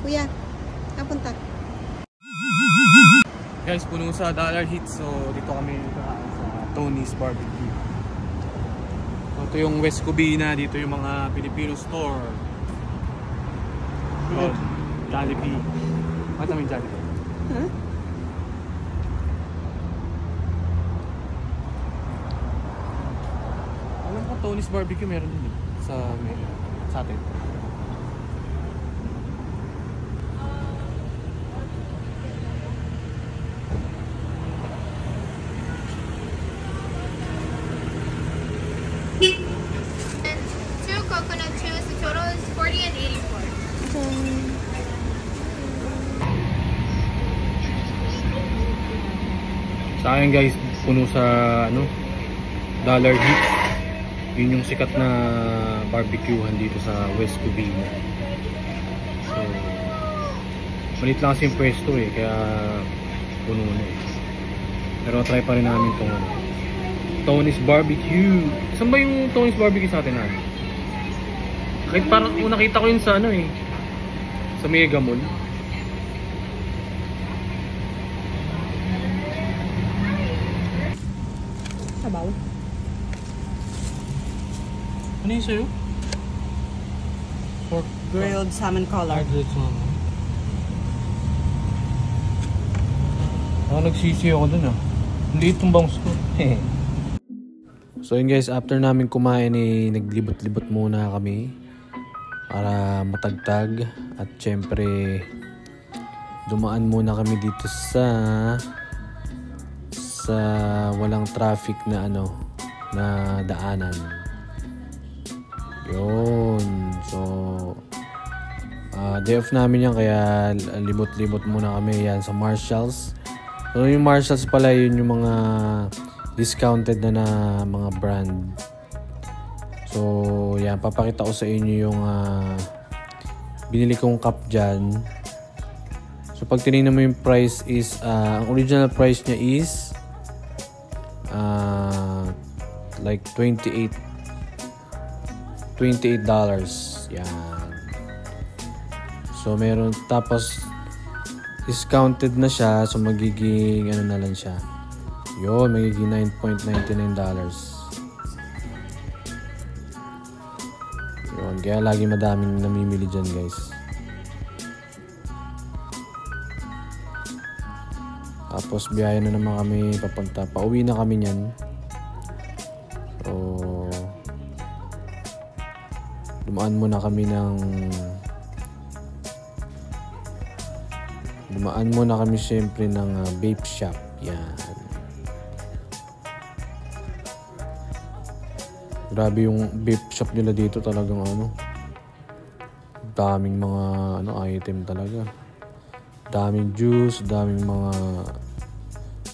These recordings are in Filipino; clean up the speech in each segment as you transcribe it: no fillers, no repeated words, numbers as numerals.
Kuya, napunta. Guys, puno sa Dollar Hit. So, dito kami sa Tony's Barbecue. Ito yung West Covina. Dito yung mga Filipino store. Oh, Jollibee. Bakit namin Jollibee? Huh? Alam ko Tony's Barbecue meron din sa atin. And 2 coconut chews. The total is 40 and 84. Sa akin guys, puno sa Dollar Hit. Yun yung sikat na barbecuehan dito sa West Covina. So, malit lang kasi yung pwesto kaya puno na Pero try pa rin namin itong Tony's Barbecue. Saan ba yung Tony's Barbecue sa atin natin? Kahit parang nakita ko yun sa sa Mega Mall. Sabaw. Ano yun sa'yo? Pork Grilled salmon collar. grilled salmon. Nagsisi ako dun Hindi itong bangs ko. So yun guys, after namin kumain naglibot-libot muna kami para matagtag. At syempre dumaan muna kami dito sa walang traffic na na daanan. Yun. So day off namin yan kaya libot-libot muna kami yan sa Marshalls. So yung Marshalls pala yun yung mga discounted na mga brand. So yan, papakita ko sa inyo yung binili kong cup dyan. So pag tinignan mo yung price is ang original price niya is like $28. Yan. So meron, tapos discounted na siya, so magiging na lang siya. Yun, magiging $9.99. Yun, kaya lagi madaming namimili dyan guys. Tapos biyahe na naman kami papunta. Pauwi na kami niyan. So dumaan muna kami syempre ng vape shop. Yan. Grabe yung vape shop nila dito, talagang daming mga item talaga. Daming juice, daming mga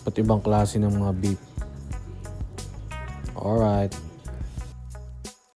iba't ibang klase ng mga vape. Alright.